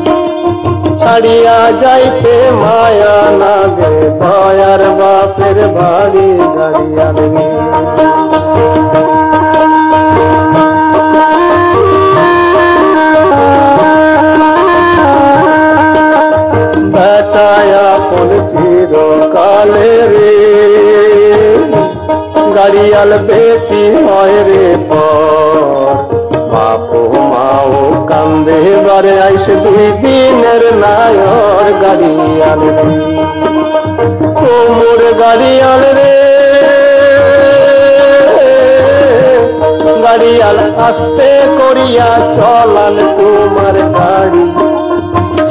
ছাড়িয়া যাইতে মায়া নাগে দয়ার বাপের বাড়ি। গাড়িয়াল রে বেটায়া কোন চিরকালে রে, গাড়িয়াল বেটি হয় রে পর, বাপু মাও কান্দে বারে আইসে দুই দিনের নায়র। গাড়িয়াল ও মোর গাড়িয়াল রে, গাড়িয়াল আস্তে করিয়া চলান তোমার গাড়ি,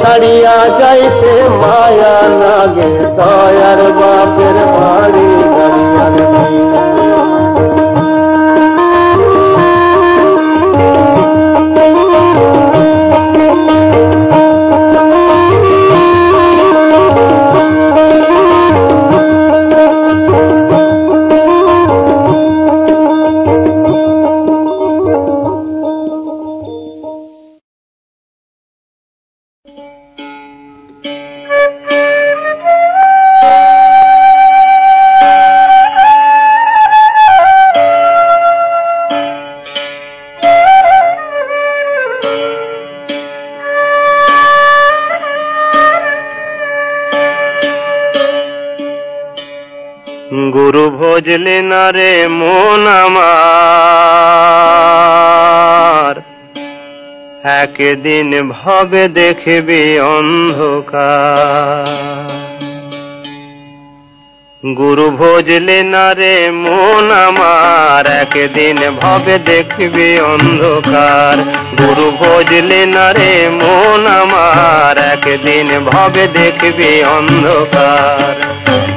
ছাড়িয়া যাইতে মায়া নাগে দয়ার বাপের বাড়ি। গাড়িয়াল গুরু ভজলে না রে মন আমার, একদিন ভবে দেখবি অন্ধকার। গুরু ভজলে না রে মন আমার, একদিন ভবে দেখবি অন্ধকার। গুরু ভজলে না রে মন আমার, একদিন ভবে দেখবি অন্ধকার।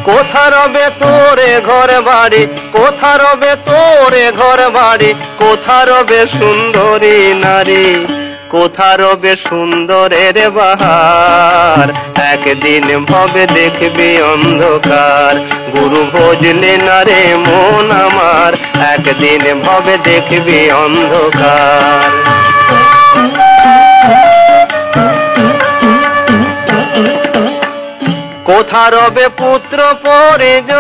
কোথা রবে তোরে ঘর বাড়ি, কোথা রবে তোরে ঘর বাড়ি, কোথা রবে সুন্দরী নারী, কোথা রবে সুন্দরের বাহার, একদিন ভবে দেখবি অন্ধকার। গুরু ভজলে না রে মন আমার, একদিন ভবে দেখবি অন্ধকার। কোথা রবে পুত্র পরিজন,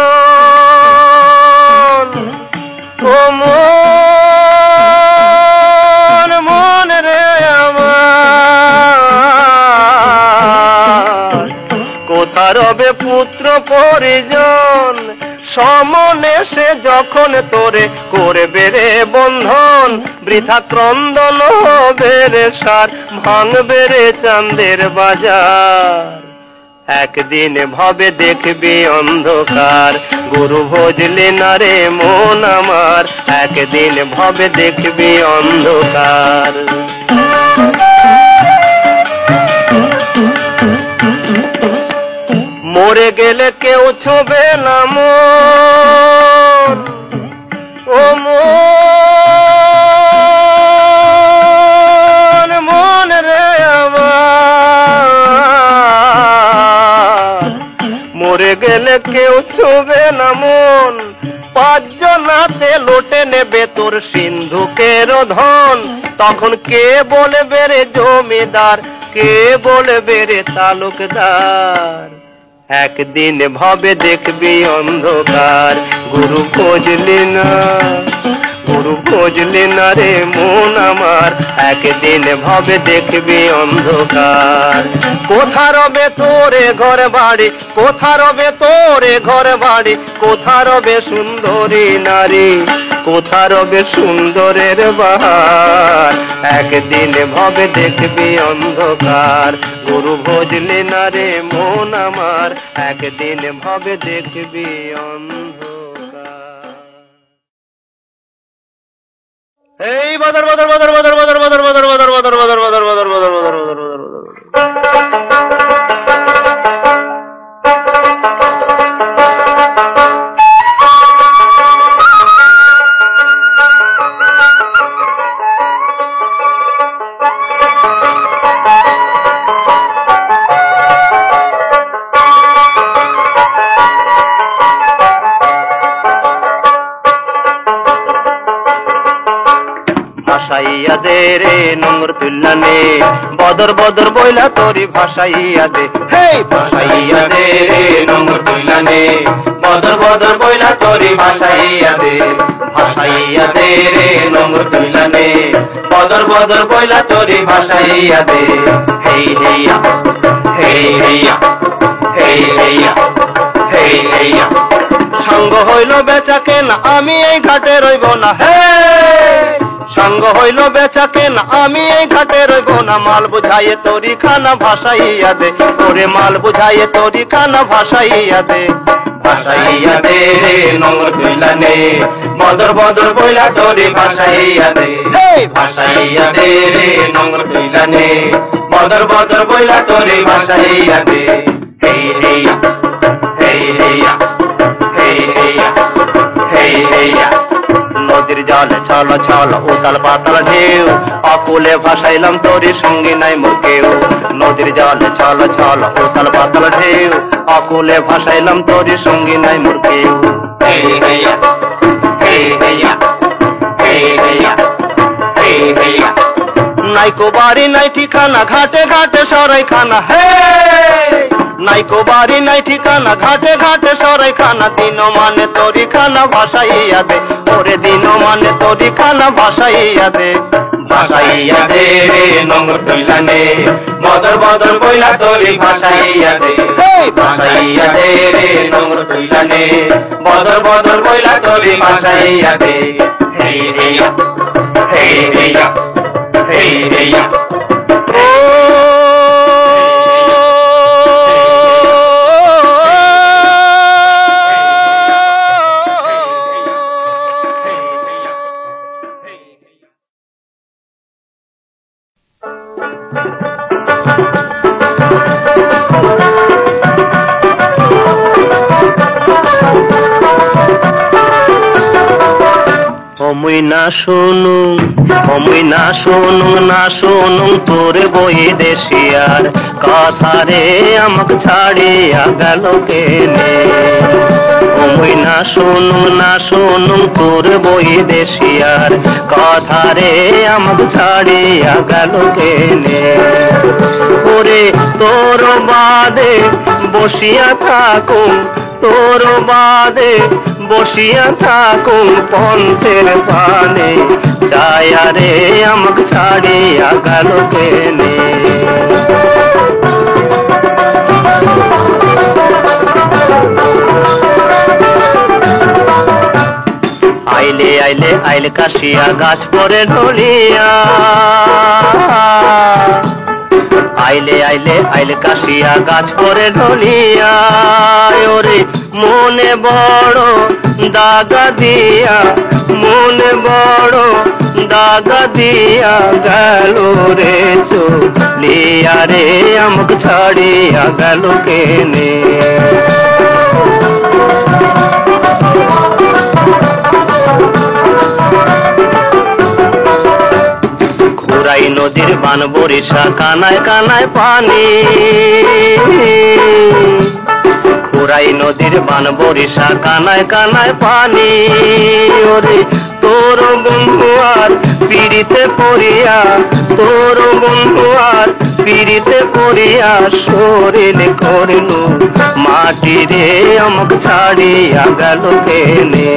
ও মন মন রে আমার। কোথা রবে পুত্র পরিজন, সমনে সে যখন তোরে করবে রে বন্ধন, বৃথা ক্রন্দন হবে রে সার, ভাঙবে রে চাঁদের বাজার, একদিন ভবে দেখবি অন্ধকার। গুরু ভজলে না রে মন আমার, একদিন ভবে দেখবি অন্ধকার। মরে গেলে কেউ ছোবে না মন, ও মন মন রে আমার। মরে গেলে কেউ ছোবে না মন, পাঁচজনাতে লুটে নেবে তোর সিন্ধুকের ধন, তখন কে বলবে রে জমিদার, কে বলবে রে তালুকদার, একদিন ভবে দেখবি অন্ধকার। গুরু খোঁজলি না, গুরু খোঁজলি না রে মন আমার, একদিন ভবে দেখবি অন্ধকার। কোথা রবে তোরে ঘর বাড়ি, কোথা রবে তোরে ঘর বাড়ি, কোথা রবে সুন্দরী নারী, কোথা রবে সুন্দরের বাহার, একদিন ভবে দেখবি অন্ধকার। গুরু ভজলে না রে মন আমার, একদিন ভবে দেখবি অন্ধকার। এই বদর বদর বদর বদর বদর বদর বদর বদর বদর বদর বদর বদর বদর বদর বদর বদর বদর। ভাসাইয়া দে রে নোংর তুল্লানে, বদর বদর বইলা তোরি ভাসাইয়া দে। হে ভাসাইয়া দে রে নোংর তুল্লানে, বদর বদর বইলা তোরি ভাসাইয়া দে। ভাসাইয়া দে রে নোংর তুল্লানে, বদর বদর বইলা তোরি ভাসাইয়া দে। হেই হেইয়া হেই হেইয়া হেই হেইয়া হেই হেইয়া। সঙ্গ হইল বেচা কেনা, আমি এই ঘাটে রইব না। হে সঙ্গ হইল বেচা কেনা, আমি এই ঘাটে রইব না। মাল বুঝাইয়ে তোরি খানা ভাসাইয়া দে, ওরে মাল বুঝাইয়ে তোরি খানা ভাসাইয়া দে। ভাসাইয়া দে রে নোংর তুল্লানে, বদর বদর বইলা তোরি ভাসাইয়া দে। হে ভাসাইয়া দে রে নোংর তুল্লানে, বদর বদর বইলা তোরি ভাসাইয়া দে। হেই হেইয়া হেই হেইয়া হেই হেইয়া হেই হেইয়া। নদীর জল ছল ছল উতাল পাতাল ঢেউ, অকুলে ভাসাইলাম তোরি সঙ্গী নাই মোর কেউ। নদীর জল ছল ছল উতাল পাতাল ঢেউ, অকুলে ভাসাইলাম তোরি সঙ্গী নাই মোর কেউ। হেই হেইয়া হেই হেইয়া হেই হেইয়া হেই হেইয়া। নাইকো বাড়ি নাই ঠিকানা, ঘাটে ঘাটে সরাই খানা। হে নাইকো বাড়ি নাই ঠিকানা, ঘাটে ঘাটে সরাই খানা। দিন মানে তোরি খানা ভাসাইয়া দে, ওরে দিন মানে তোরি খানা ভাসাইয়া দে। ভাসাইয়া দে রে নোংর তুল্লানে, বদর বদর বইলা তোরি ভাসাইয়া দে। ভাসাইয়া দে রে নোংর তুল্লানে, বদর বদর বইলা তোরি ভাসাইয়া দে। হেই হেইয়া হেই হেইয়া হেই হেইয়া। অমুই না শুনু তোর বই দেশিয়ার কথা রে আমাকে ছাড়িয়া গেল কেনে। অমুই না শুনু তোর বই দেশিয়ার কথা রে আমাকে ছাড়িয়া গেল কেনে। ওরে তোর বাদে বসিয়া থাকুন, তোর বাদে বসিয়া থাকুন পন্থের পানে, ছায়া রে আমাকে ছাড়িয়া গেল কেনে। আইলে কাশিয়া গাছ পরে ঢলিয়া, আইলে কাশিয়া গাছ পরে ঢলিয়া। ওরে মনে বড় দাগা দিয়া, মনে বড় দাগা দিয়া গেল রে চলিয়া রে আমাকে ছাড়িয়া গেল কেনে। খুরাই নদীর বান বরিশা কানায় কানায় পানি, খুরাই নদীর বান বরিশা কানায় কানায় পানি। ওরে তোর বন্ধু আর পিড়িতে পড়িয়া, তোর বন্ধু আর পিড়িতে পড়িয়া শরীর করিল মাটি রে আমাকে ছাড়িয়া গেল কেনে।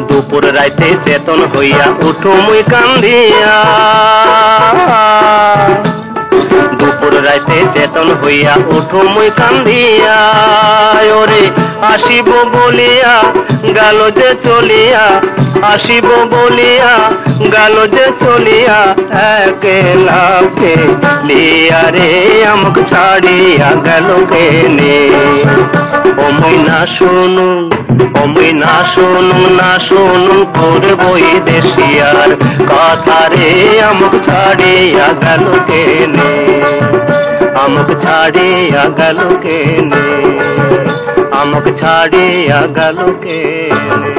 দুপুর রাইতে চেতন হইয়া উঠো মুই কান্দিয়া, দুপুর রাইতে চেতন হইয়া উঠো মুই কান্দিয়া। ওরে আসিব বলিয়া গেল যে চলিয়া, আসিব বলিয়া গেল যে চলিয়া। একলা লিয়া রে আমাকে ছাড়িয়া গেল কেনে। অমুই না শুনু তোর বই দেশিয়ার কথা রে আমাকে ছাড়িয়া গেল কেনে। আমাকে ছাড়িয়া গেল কেনে, আমাকে ছাড়িয়া গেল কেনে।